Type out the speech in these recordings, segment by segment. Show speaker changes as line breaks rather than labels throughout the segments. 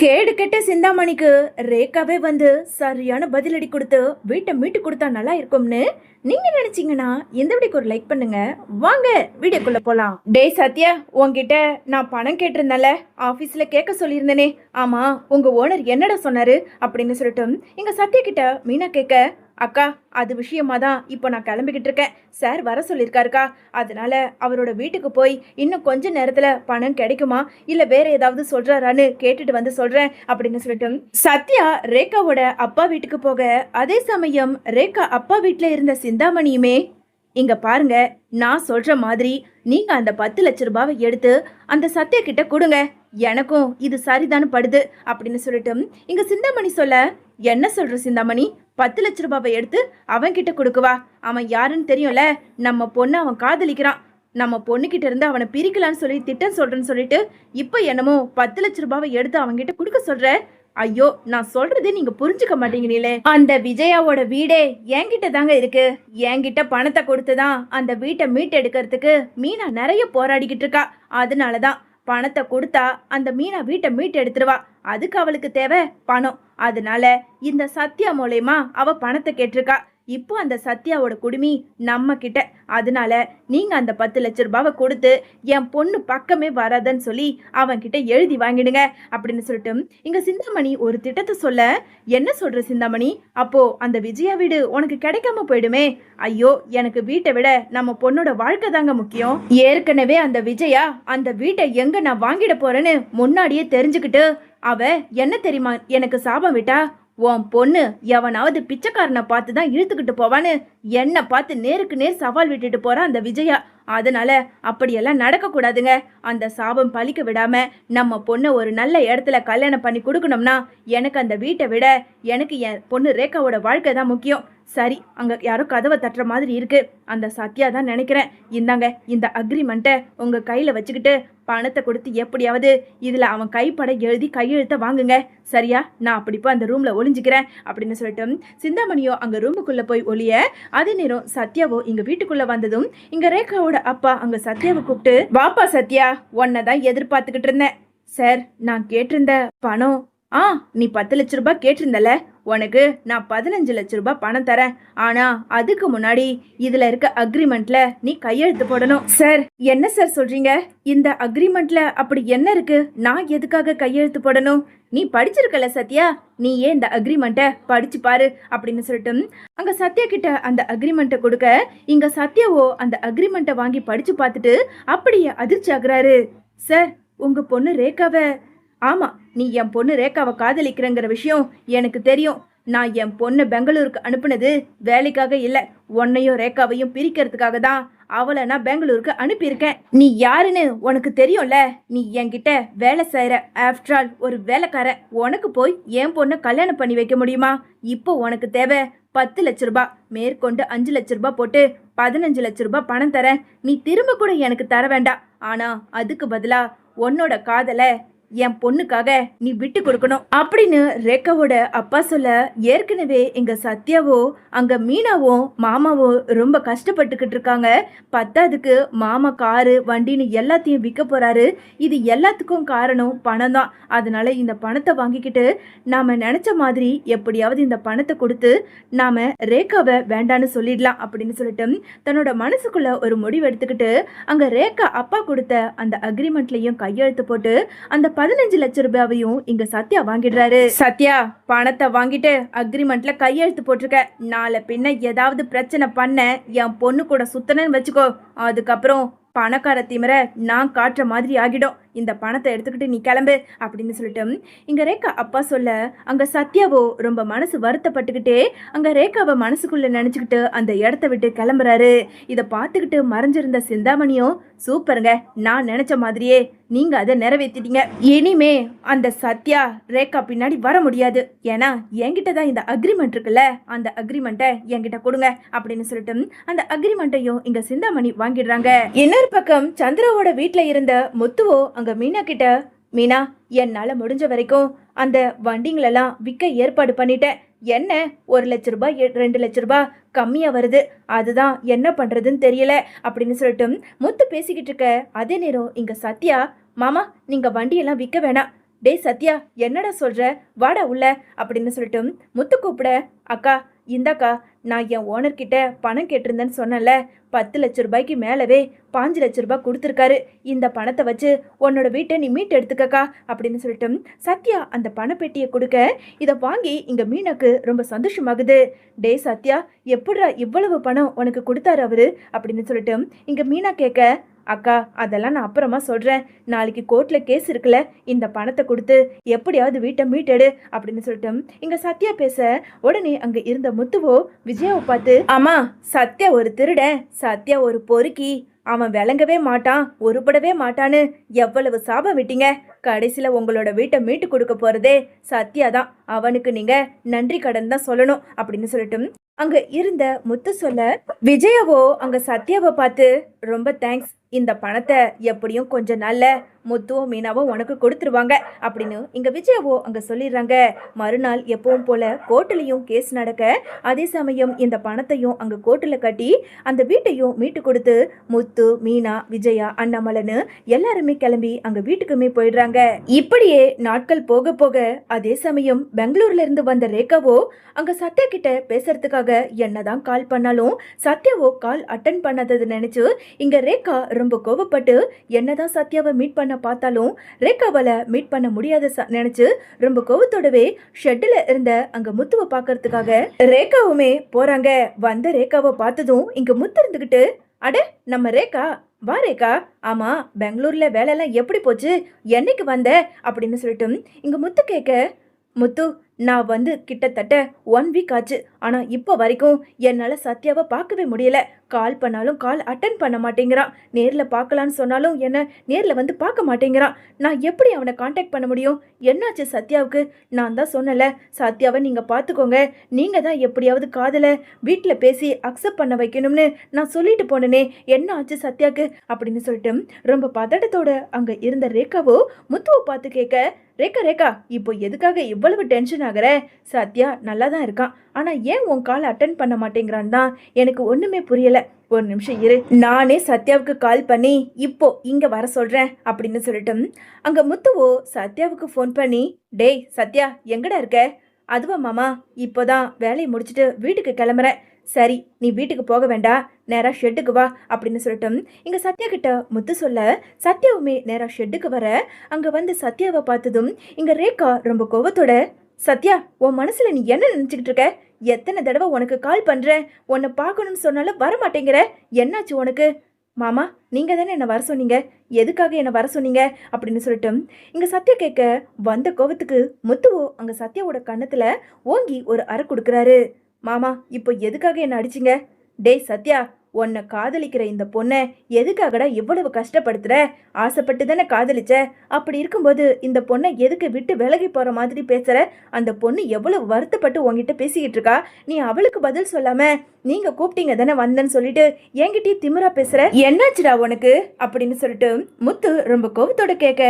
கேடு கெட்ட சிந்தாமணிக்கு ரேகாவே வந்து சரியான பதிலடி கொடுத்து வீட்டை மீட்டு கொடுத்தா நல்லா இருக்கும்னு நீங்க நினைச்சீங்கன்னா இந்த வீடியோக்கு ஒரு லைக் பண்ணுங்க. வாங்க வீடியோக்குள்ள போலாம். டே சத்யா, உன்கிட்ட நான் பணம் கேட்டிருந்தேன்ல, ஆபீஸ்ல கேட்க சொல்லியிருந்தேனே. ஆமா, உங்க ஓனர் என்னடா சொன்னாரு அப்படின்னு சொல்லிட்டு எங்க சத்யா கிட்ட மீனா கேட்க, அக்கா அது விஷயமா தான் இப்போ நான் கிளம்பிக்கிட்டு இருக்கேன். சார் வர சொல்லியிருக்காருக்கா. அதனால அவரோட வீட்டுக்கு போய் இன்னும் கொஞ்ச நேரத்துல பணம் கிடைக்குமா இல்ல வேற ஏதாவது சொல்றாரான்னு கேட்டுட்டு வந்து சொல்றேன் அப்படின்னு சொல்லிட்டு சத்யா ரேகாவோட அப்பா வீட்டுக்கு போக, அதே சமயம் ரேகா அப்பா வீட்டுல இருந்த சிந்தாமணியுமே, இங்க பாருங்க, நான் சொல்ற மாதிரி நீங்க அந்த 10 லட்ச ரூபாவை எடுத்து அந்த சத்யா கிட்ட கொடுங்க, எனக்கும் இது சரிதானு படுது அப்படின்னு சொல்லிட்டு இங்க சிந்தாமணி சொல்ல, என்ன சொல்ற சிந்தாமணி, 10 லட்ச ரூபாவை எடுத்து அவன் கிட்ட கொடுக்குவா? அவன் யாருன்னு தெரியும்ல, நம்ம பொண்ணு அவன் காதலிக்கிறான், நம்ம பொண்ணுகிட்ட இருந்து அவனை பிரிக்கலான்னு சொல்லி திட்டம் சொல்றேன்னு சொல்லிட்டு இப்போ என்னமோ 10 லட்ச ரூபாவை எடுத்து அவன்கிட்ட கொடுக்க சொல்ற. ஐயோ, நான் சொல்றது நீங்க புரிஞ்சுக்க மாட்டேங்கிறீங்களே. அந்த விஜயாவோட வீடே என்கிட்ட தாங்க இருக்கு. என்கிட்ட பணத்தை கொடுத்துதான் அந்த வீட்டை மீட்டு எடுக்கிறதுக்கு மீனா நிறைய போராடிக்கிட்டு இருக்கா. அதனாலதான் பணத்தை கொடுத்தா அந்த மீனா வீட்டை மீட்டு எடுத்துருவா. அதுக்கு அவளுக்கு தேவை பணம். அதனால இந்த சத்யா மூலயமா அவ பணத்தை கேட்டிருக்கா. இப்போ அந்த சத்யாவோட குடுமி நம்ம கிட்ட. அதனால நீங்க அந்த 10 லட்ச ரூபாவை கொடுத்து என் பொண்ணு பக்கமே வராதன்னு சொல்லி அவன் கிட்ட எழுதி வாங்கிடுங்க அப்படின்னு சொல்லிட்டு இங்க சிந்தாமணி ஒரு திட்டத்தை சொல்ல, என்ன சொல்ற சிந்தாமணி, அப்போ அந்த விஜயா வீடு உனக்கு கிடைக்காம போயிடுமே? ஐயோ, எனக்கு வீட்டை விட நம்ம பொண்ணோட வாழ்க்கை தாங்க முக்கியம். ஏற்கனவே அந்த விஜயா அந்த வீட்டை எங்க நான் வாங்கிட போறேன்னு முன்னாடியே தெரிஞ்சுக்கிட்டு அவ என்ன தெரியுமா எனக்கு சாபம் விட்டா, உன் பொண்ணு எவனாவது பிச்சைக்காரனை பார்த்து தான் இழுத்துக்கிட்டு போவான்னு என்னை பார்த்து நேருக்கு நேர் சவால் விட்டுட்டு போறான் அந்த விஜயா. அதனால அப்படியெல்லாம் நடக்கக்கூடாதுங்க. அந்த சாபம் பழிக்க விடாம நம்ம பொண்ணை ஒரு நல்ல இடத்துல கல்யாணம் பண்ணி கொடுக்கணும்னா எனக்கு அந்த வீட்டை விட எனக்கு என் பொண்ணு ரேகாவோட வாழ்க்கை தான் முக்கியம். சரி, அங்க யாரோ கதவை தட்டுற மாதிரி இருக்கு. அந்த சத்யா தான் நினைக்கிறேன். இந்தாங்க, இந்த அக்ரிமெண்ட்டை உங்க கையில வச்சுக்கிட்டு பணத்தை கொடுத்து எப்படியாவது இதுல அவன் கைப்பட எழுதி கையெழுத்த வாங்குங்க. சரியா? நான் அப்படிப்போ அந்த ரூம்ல ஒளிஞ்சுக்கிறேன் அப்படின்னு சொல்லிட்டு சிந்தாமணியோ அங்க ரூமுக்குள்ள போய் ஒளிய, அதே நேரம் சத்யாவோ இங்க வீட்டுக்குள்ள வந்ததும் இங்க ரேகாவோட அப்பா அங்க சத்யாவை கூப்பிட்டு, வாப்பா சத்யா, உன்னதான் எதிர்பார்த்துக்கிட்டு இருந்தேன். சார், நான் கேட்டிருந்த பணம், நீ 10 லட்ச ரூபாய் கேட்டிருந்தல, உனக்கு நான் 15 லட்ச ரூபாய் பணம் தரேன். ஆனா அதுக்கு முன்னாடி இதுல இருக்க அக்ரிமெண்ட்ல நீ கையெழுத்து போடணும். சார், என்ன சார் சொல்றீங்க? இந்த அக்ரிமெண்ட்ல அப்படி என்ன இருக்கு? நான் எதுக்காக கையெழுத்து போடணும்? நீ படிச்சிருக்கல சத்யா, நீ ஏன் இந்த அக்ரிமெண்ட்டை படிச்சு பாரு அப்படின்னு சொல்லிட்டு அங்க சத்யா கிட்ட அந்த அக்ரிமெண்ட்டை கொடுக்க, இங்க சத்யாவோ அந்த அக்ரிமெண்ட்டை வாங்கி படிச்சு பார்த்துட்டு அப்படியே அதிர்ச்சி ஆகுறாரு. சார், உங்க பொண்ணு ரேகாவை, ஆமா, நீ என் பொண்ணு ரேகாவை காதலிக்கிறங்கிற விஷயம் எனக்கு தெரியும். நான் என் பொண்ணு பெங்களூருக்கு அனுப்புனது வேலைக்காக இல்லை, உன்னையும் ரேகாவையும் பிரிக்கிறதுக்காக தான் அவளை நான் பெங்களூருக்கு அனுப்பியிருக்கேன். நீ யாருன்னு உனக்கு தெரியும்ல, நீ என்கிட்ட வேலை செய்யற. ஆஃப்டர் ஆல் ஒரு வேலைக்கார. உனக்கு போய் என் பொண்ணை கல்யாணம் பண்ணி வைக்க முடியுமா? இப்போ உனக்கு தேவை 10 லட்ச ரூபாய். மேற்கொண்டு 5 லட்ச ரூபாய் போட்டு 15 லட்ச ரூபாய் பணம் தரேன். நீ திரும்ப கூட எனக்கு தர வேண்டாம். ஆனா அதுக்கு பதிலா உன்னோட காதலை என் பொண்ணுக்காக நீ விட்டு கொடுக்கணும் அப்படின்னு ரேகாவோட அப்பா சொல்ல, ஏற்கனவே எங்க சத்யாவோ அங்க மீனாவும் மாமாவும் ரொம்ப கஷ்டப்பட்டுக்கிட்டு இருக்காங்க. பத்தாவதுக்கு மாமா காரு வண்டின்னு எல்லாத்தையும் விற்க போறாரு. இது எல்லாத்துக்கும் காரணம் பணம் தான். அதனால இந்த பணத்தை வாங்கிக்கிட்டு நாம நினைச்ச மாதிரி எப்படியாவது இந்த பணத்தை கொடுத்து நாம ரேகாவை வேண்டான்னு சொல்லிடலாம் அப்படின்னு சொல்லிட்டு தன்னோட மனசுக்குள்ள ஒரு முடிவு எடுத்துக்கிட்டு அங்க ரேகா அப்பா கொடுத்த அந்த அக்ரிமெண்ட்லயும் கையெழுத்து போட்டு அந்த 15 லட்ச ரூபாயையும் இங்க சத்யா வாங்கிடுறாரு. சத்யா, பணத்தை வாங்கிட்டு அக்ரிமெண்ட்ல கையெழுத்து போட்டிருக்க. நாளை பின்ன ஏதாவது பிரச்சனை பண்ண என் பொண்ணு கூட சுத்தனன்னு வச்சுக்கோ, அதுக்கப்புறம் பணக்கார திமிர நான் காட்டுற மாதிரி ஆகிடும். இந்த பணத்தை எடுத்துக்கிட்டு நீ கிளம்பு அப்படின்னு சொல்லிட்டு இங்க ரேகா அப்பா சொல்ல, அங்க சத்யாவோ ரொம்ப மனசு வருத்தப்பட்டுக்கிட்டே அங்க ரேகாவை மனசுக்குள்ள நினைச்சுக்கிட்டு அந்த இடத்த விட்டு கிளம்புறாரு. இதை பார்த்துக்கிட்டு மறைஞ்சிருந்த சிந்தாமணியும், சூப்பருங்க, நான் நினைச்ச மாதிரியே நீங்க அதை நிறைவேற்றிட்டீங்க. இனிமே அந்த சத்யா ரேகா பின்னாடி வர முடியாது. ஏன்னா என்கிட்ட தான் இந்த அக்ரிமெண்ட் இருக்குல்ல, அந்த அக்ரிமெண்ட்டை என்கிட்ட கொடுங்க அப்படின்னு சொல்லிட்டு அந்த அக்ரிமெண்ட்டையும் இங்க சிந்தாமணி வாங்கிடுறாங்க. இன்னொரு பக்கம் சந்திராவோட வீட்டுல இருந்த முத்துவோ அங்க மீனா கிட்ட, மீனா, என்னால முடிஞ்ச வரைக்கும் அந்த வண்டிங்களெல்லாம் விற்க ஏற்பாடு பண்ணிட்டேன். என்ன 1 லட்ச ரூபாய் 2 லட்ச ரூபாய் கம்மியா வருது, அதுதான் என்ன பண்றதுன்னு தெரியல அப்படின்னு சொல்லிட்டு முத்து பேசிக்கிட்டு இருக்க. அதே நேரம் இங்க சத்யா, மாமா, நீங்க வண்டியெல்லாம் விற்க வேணாம், டேய் சத்யா, என்னடா சொல்ற, வாடா உள்ள அப்படின்னு சொல்லிட்டு முத்து கூப்பிட, அக்கா இந்தாக்கா, நான் என் ஓனர்கிட்ட பணம் கேட்டிருந்தேன்னு சொன்னேன்ல, 10 லட்ச ரூபாய்க்கு மேலவே 5 லட்ச ரூபாய் கொடுத்துருக்காரு. இந்த பணத்தை வச்சு உன்னோட வீட்டை நீ மீட்டு எடுத்துக்கக்கா அப்படின்னு சொல்லிட்டு சத்யா அந்த பணப்பெட்டியை கொடுக்க, இதை வாங்கி இங்க மீனாக்கு ரொம்ப சந்தோஷமாகுது. டே சத்யா, எப்படிடா இவ்வளவு பணம் உனக்கு கொடுத்தாரு அவரு அப்படின்னு சொல்லிட்டு இங்க மீனா கேட்க, அக்கா அதெல்லாம் நான் அப்புறமா சொல்றேன், நாளைக்கு கோர்ட்ல கேஸ் இருக்குல்ல, இந்த பணத்தை கொடுத்து எப்படியாவது வீட்டை மீட்டெடு அப்படின்னு சொல்லிட்டு இங்க சத்யா பேச, உடனே அங்க இருந்த முத்துவோ விஜயாவை பார்த்து, ஆமா சத்யா ஒரு திருடன், சத்யா ஒரு பொறுக்கி, அவன் விளங்கவே மாட்டான், உருப்படவே மாட்டான்னு எவ்வளவு சாபம் விட்டீங்க, கடைசியில உங்களோட வீட்டை மீட்டு கொடுக்க போறதே சத்யா தான், அவனுக்கு நீங்க நன்றி கடன் தான் சொல்லணும் அப்படின்னு சொல்லிட்டு அங்க இருந்த முத்து சொல்ல, விஜயாவோ அங்க சத்யாவை பார்த்து, ரொம்ப தேங்க்ஸ், இந்த பணத்தை எப்படியும் கொஞ்ச நாள்ல முத்துவும் மீனாவும் உனக்கு கொடுத்துருவாங்க அப்படின்னு இங்க விஜயாவோ அங்க சொல்லிடுறாங்க. மறுநாள் எப்பவும் போல கோர்ட்டுலயும் கேஸ் நடக்க, அதே சமயம் இந்த பணத்தையும் அங்க கோர்ட்டுல கட்டி அந்த வீட்டையும் மீட்டு கொடுத்து முத்து, மீனா, விஜயா, அண்ணாமலைன்னு எல்லாருமே கிளம்பி அங்க வீட்டுக்குமே போயிடுறாங்க. இப்படியே நாட்கள் போக போக அதே சமயம் பெங்களூர்ல இருந்து வந்த ரேகாவோ அங்க சத்யா கிட்ட பேசுறதுக்காக என்னதான் கால் பண்ணாலும் சத்யாவோ கால் அட்டன் பண்ணாதது நினைச்சு இங்க ரேகா ரொம்ப கோவப்பட்டு என்னதான் சத்யாவை மீட் பண்ண பார்த்தாலும் ரேகாவால மீட் பண்ண முடியாத நினைச்சு ரொம்ப கோவத்தோடவே ஷெட்ல இருந்த அங்க முத்துவை பாக்குறதுக்காக ரேகாவுமே போறாங்க. வந்த ரேகாவை பார்த்ததும் இங்க முத்து இருந்துகிட்டு, அட நம்ம ரேகா, வா ரேகா, ஆமா பெங்களூர்ல வேலையெல்லாம் எப்படி போச்சு, என்னைக்கு வந்த அப்படின்னு சொல்லிட்டு இங்க முத்து கேட்க, முத்து நான் வந்து கிட்டத்தட்ட 1 வீக் ஆச்சு, ஆனா இப்போ வரைக்கும் என்னால சத்யாவை பார்க்கவே முடியல, கால் பண்ணாலும் கால் அட்டன் பண்ண மாட்டேங்கிறான், நேர்ல பார்க்கலான்னு சொன்னாலும் என்ன நேர்ல வந்து பார்க்க மாட்டேங்கிறான், நான் எப்படி அவனை காண்டாக்ட் பண்ண முடியும், என்னாச்சு சத்யாவுக்கு, நான் தான் சொன்னல சத்யாவை நீங்க பார்த்துக்கோங்க, நீங்க தான் எப்படியாவது காதலை வீட்டில் பேசி அக்செப்ட் பண்ண வைக்கணும்னு நான் சொல்லிட்டு போனேனே, என்ன ஆச்சு சத்யாவுக்கு அப்படின்னு சொல்லிட்டு ரொம்ப பதட்டத்தோட அங்க இருந்த ரேகாவோ முத்துவை பார்த்து கேட்க, ரேகா ரேகா, இப்போ எதுக்காக இவ்வளவு டென்ஷன் ஆகுற, சத்யா நல்லா தான் இருக்கான், ஆனா ஏன் உன் கால் அட்டன் பண்ண மாட்டேங்கிறான் தான் எனக்கு ஒண்ணுமே புரியல, ஒரு நிமிஷம் இரு, நானே சத்யாவுக்கு கால் பண்ணி இப்போ இங்க வர சொல்றேன் அப்படின்னு சொல்லிட்டு அங்க முத்துவோ சத்யாவுக்கு ஃபோன் பண்ணி, டேய் சத்யா எங்கடா இருக்க, அதுவா மாமா, இப்போதான் வேலையை முடிச்சுட்டு வீட்டுக்கு கிளம்புறேன், சரி நீ வீட்டுக்கு போக வேண்டாம், நேரா ஷெட்டுக்கு வா அப்படின்னு சொல்லிட்டு இங்க சத்யா கிட்ட முத்து சொல்ல, சத்யாவுமே நேரா ஷெட்டுக்கு வர, அங்க வந்து சத்யாவை பார்த்ததும் இங்க ரேகா ரொம்ப கோவத்தோட, சத்யா உன் மனசுல நீ என்ன நினைச்சுக்கிட்டு இருக்க, எத்தனை தடவை உனக்கு கால் பண்றேன், உன்னை பார்க்கணும்னு சொன்னாலும் வர மாட்டேங்கிற, என்னாச்சு உனக்கு, மாமா நீங்க தானே என்ன வர சொன்னீங்க, எதுக்காக என்ன வர சொன்னீங்க அப்படின்னு சொல்லிட்டு இங்க சத்யா கேட்க, வந்த கோவத்துக்கு முத்துவோ அங்க சத்யாவோட கண்ணத்துல ஓங்கி ஒரு அறை கொடுக்குறாரு. மாமா இப்போ எதுக்காக என்ன அடிச்சிங்க, டேய் சத்யா, உன்னை காதலிக்கிற இந்த பொண்ணை எதுக்காகடா இவ்வளவு கஷ்டப்படுத்துற, ஆசைப்பட்டு தானே காதலிச்ச, அப்படி இருக்கும்போது இந்த பொண்ணை எதுக்கு விட்டு விலகி போற மாதிரி பேசுற, அந்த பொண்ணு எவ்வளவு வருத்தப்பட்டு உங்ககிட்ட பேசிக்கிட்டு இருக்கா, நீ அவளுக்கு பதில் சொல்லாம நீங்க கூப்பிட்டீங்க தானே வந்தேன்னு சொல்லிட்டு என்கிட்டயே திமிரா பேசுற, என்னாச்சுடா உனக்கு அப்படின்னு சொல்லிட்டு முத்து ரொம்ப கோவத்தோட கேட்க,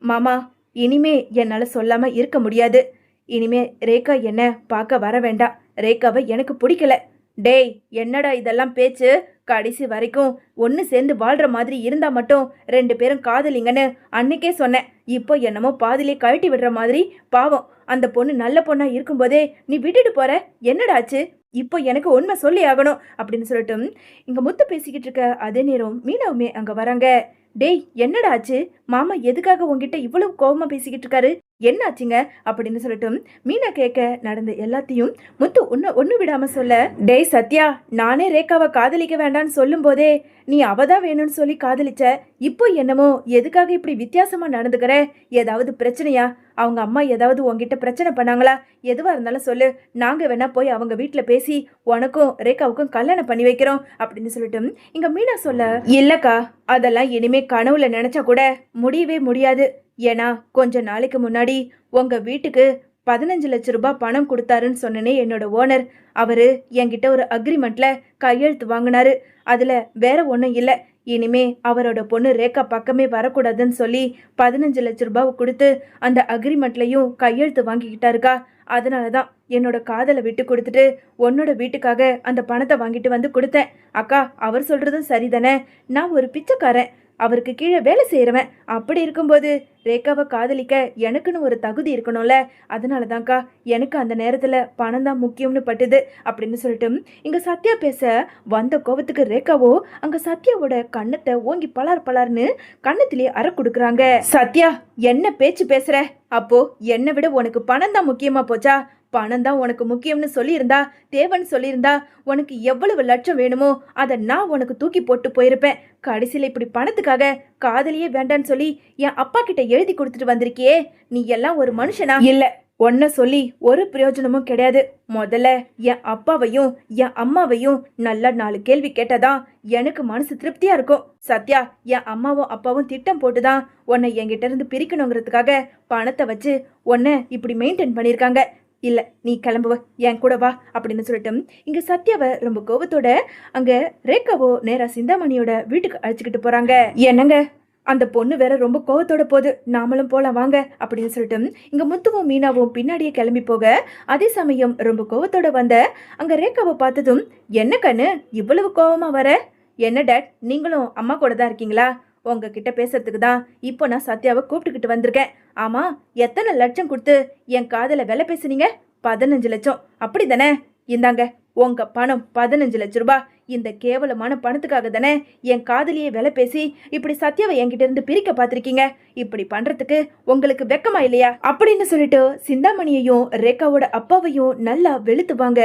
மாமா இனிமே என்னால சொல்லாம இருக்க முடியாது, இனிமே ரேகா என்ன பார்க்க வர வேண்டாம், ரேகாவை எனக்கு பிடிக்கல, டேய் என்னடா இதெல்லாம் பேச்சு, கடைசி வரைக்கும் ஒன்று சேர்ந்து வாழ்கிற மாதிரி இருந்தால் மட்டும் 2 பேரும் காதலிங்கன்னு அன்னைக்கே சொன்னேன், இப்போ என்னமோ பாதிலே கழட்டி விடுற மாதிரி, பாவம் அந்த பொண்ணு நல்ல பொண்ணா இருக்கும்போதே நீ விட்டுட்டு போற, என்னடாச்சு, இப்போ எனக்கு உண்மை சொல்லி ஆகணும் அப்படின்னு சொல்லிட்டு இங்க முத்து பேசிக்கிட்டு இருக்க அதே நேரம் மீனாவுமே அங்க வராங்க. டேய் என்னடா ஆச்சு, மாமா எதுக்காக உங்ககிட்ட இவ்வளவு கோபமா பேசிக்கிட்டு இருக்காரு, என்னாச்சுங்க அப்படின்னு சொல்லிட்டு மீனா கேட்க, நடந்த எல்லாத்தையும் முத்து ஒன்னு விடாம சொல்ல, டேய் சத்யா, நானே ரேகாவை காதலிக்க வேண்டான்னு சொல்லும் போதே நீ அவதான் வேணும்னு சொல்லி காதலிச்ச, இப்போ என்னமோ எதுக்காக இப்படி வித்தியாசமா நடந்துக்கிற, ஏதாவது பிரச்சனையா, அவங்க அம்மா ஏதாவது உங்ககிட்ட பிரச்சனை பண்ணாங்களா, எதுவா இருந்தாலும் சொல்லு, நாங்க வேணா போய் அவங்க வீட்டுல பேசி உனக்கும் ரேகாவுக்கும் கல்யாணம் பண்ணி வைக்கிறோம் அப்படின்னு சொல்லிட்டு இங்க மீனா சொல்ல, இல்லக்கா அதெல்லாம் இனிமே கனவுல நினைச்சா கூட முடியவே முடியாது, ஏன்னா கொஞ்ச நாளைக்கு முன்னாடி உங்க வீட்டுக்கு 15 லட்ச ரூபாய் பணம் கொடுத்தாருன்னு சொன்னனே என்னோட ஓனர், அவரு என்கிட்ட ஒரு அக்ரிமெண்ட்ல கையெழுத்து வாங்கினாரு, அதுல வேற ஒன்றும் இல்லை, இனிமே அவரோட பொண்ணு ரேகா பக்கமே வரக்கூடாதுன்னு சொல்லி 15 லட்ச ரூபாவை கொடுத்து அந்த அக்ரிமெண்ட்லையும் கையெழுத்து வாங்கிக்கிட்டாருக்கா, அதனால தான் என்னோட காதலை விட்டு கொடுத்துட்டு உன்னோட வீட்டுக்காக அந்த பணத்தை வாங்கிட்டு வந்து கொடுத்தேன். அக்கா அவர் சொல்றதும் சரிதானே, நான் ஒரு பிச்சைக்காரன், அவருக்கு கீழே வேலை செய்கிறவன், அப்படி இருக்கும்போது ரேகாவை காதலிக்க எனக்குன்னு ஒரு தகுதி இருக்கணும்ல, அதனால தான்க்கா எனக்கு அந்த நேரத்துல பணம் தான் முக்கியம்னு பட்டுது அப்படின்னு சொல்லிட்டு இங்க சத்யா பேச வந்த கோவத்துக்கு ரேகாவோ அங்க சத்யாவோட கண்ணத்தை ஓங்கி பலார் பலார்னு கண்ணத்திலே அற கொடுக்குறாங்க. சத்யா, என்ன பேச்சு பேசுற? அப்போ என்னை விட உனக்கு பணம் தான் முக்கியமா போச்சா? பணம் தான் உனக்கு முக்கியம்னு சொல்லியிருந்தா, தேவன் சொல்லியிருந்தா, உனக்கு எவ்வளவு லட்சம் வேணுமோ அதை நான் உனக்கு தூக்கி போட்டு போயிருப்பேன். கடைசியில இப்படி பணத்துக்காக காதலியே வேண்டான்னு சொல்லி என் அப்பா கிட்ட எழுதி கொடுத்துட்டு வந்திருக்கியே, நீ எல்லாம் ஒரு மனுஷனா? இல்ல, ஒன்ன சொல்லி ஒரு பிரயோஜனமும் கிடையாது. முதல்ல என் அப்பாவையும் என் அம்மாவையும் நல்லா 4 கேள்வி கேட்டதான் எனக்கு மனசு திருப்தியா இருக்கும். சத்யா, என் அம்மாவும் அப்பாவும் திட்டம் போட்டுதான் உன்னை என்கிட்ட இருந்து பிரிக்கணுங்கிறதுக்காக பணத்தை வச்சு உன்னை இப்படி மெயின்டைன் பண்ணியிருக்காங்க. இல்ல, நீ கிளம்புவ, என் கூட வா அப்படின்னு சொல்லிட்டு இங்க சத்யாவை ரொம்ப கோபத்தோட அங்க ரேகாவோ நேரா சிந்தாமணியோட வீட்டுக்கு அழைச்சிக்கிட்டு போறாங்க. என்னங்க, அந்த பொண்ணு வேற ரொம்ப கோவத்தோட போகுது, நாமளும் போலாம் வாங்க அப்படின்னு சொல்லிட்டு இங்க முத்துவும் மீனாவும் பின்னாடியே கிளம்பி போக, அதே சமயம் ரொம்ப கோவத்தோட வந்த அங்க ரேகாவை பார்த்ததும், என்ன கண்ணு இவ்வளவு கோவமா வர? என்ன டாட், நீங்களும் அம்மா கூட தான் இருக்கீங்களா? உங்ககிட்ட பேசுறதுக்கு தான் இப்போ நான் சத்யாவை கூப்பிட்டுக்கிட்டு வந்திருக்கேன். ஆமா, எத்தனை லட்சம் கொடுத்து என் காதல விலை பேசுனீங்க? 15 லட்சம், அப்படி தானே? இந்தாங்க உங்க பணம் 15 லட்சம் ரூபாய். இந்த கேவலமான பணத்துக்காக தானே என் காதலியை விலை பேசி இப்படி சத்யாவை என்கிட்ட இருந்து பிரிக்க பார்த்திருக்கீங்க. இப்படி பண்றதுக்கு உங்களுக்கு வெக்கமா இல்லையா? அப்படின்னு சொல்லிட்டு சிந்தாமணியையும் ரேகாவோட அப்பாவையும் நல்லா வெளுத்துவாங்க.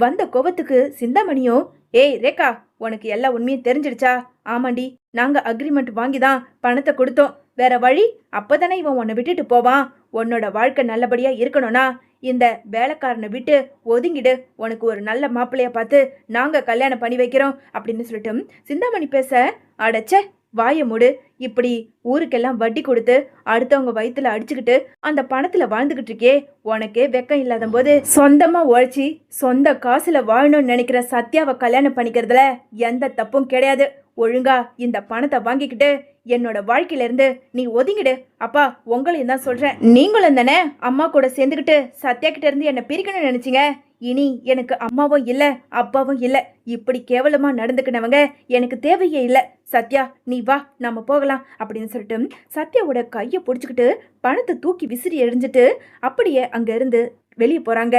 வந்த கோவத்துக்கு சிந்தாமணியும், ஏய் ரேகா, உனக்கு எல்லா உண்மையும் தெரிஞ்சிடுச்சா? ஆமாண்டி, நாங்க அக்ரிமெண்ட் வாங்கி தான் பணத்தை கொடுத்தோம், வேற வழி? அப்பதானே இவன் உன்னை விட்டுட்டு போவான். உன்னோட வாழ்க்கை நல்லபடியா இருக்கணும்னா இந்த வேலைக்காரனை விட்டு ஒதுங்கிடு, உனக்கு ஒரு நல்ல மாப்பிள்ளைய பார்த்து நாங்க கல்யாணம் பண்ணி வைக்கிறோம் அப்படின்னு சொல்லிட்டு சிந்தாமணி பேச, அடைச்ச வாய மூடு, இப்படி ஊருக்கெல்லாம் வட்டி கொடுத்து அடுத்தவங்க வயிற்றுல அடிச்சுக்கிட்டு அந்த பணத்துல வாழ்ந்துகிட்டு இருக்கே, உனக்கே வெக்கம் இல்லாத போது சொந்தமா உழைச்சி சொந்த காசுல வாழணும்னு நினைக்கிற சத்யாவை கல்யாணம் பண்ணிக்கிறதுல எந்த தப்பும் கிடையாது. ஒழுங்கா இந்த பணத்தை வாங்கிக்கிட்டு என்னோட வாழ்க்கையில இருந்து நீ ஒதுங்கிடு. அப்பா, உங்களையும் தான் சொல்றேன், நீங்களும் தானே அம்மா கூட சேர்ந்துக்கிட்டு சத்யா கிட்ட இருந்து என்ன பிரிக்கணும்னு நினைச்சீங்க. இனி எனக்கு அம்மாவும் இல்ல அப்பாவும் இல்ல. இப்படி கேவலமா நடந்துக்கினவங்க எனக்கு தேவையே இல்ல. சத்யா, நீ வா, நாம போகலாம் அப்படின்னு சொல்லிட்டு சத்யாவோட கையை பிடிச்சிக்கிட்டு பணத்தை தூக்கி விசிறி எறிஞ்சிட்டு அப்படியே அங்க இருந்து வெளியே போறாங்க.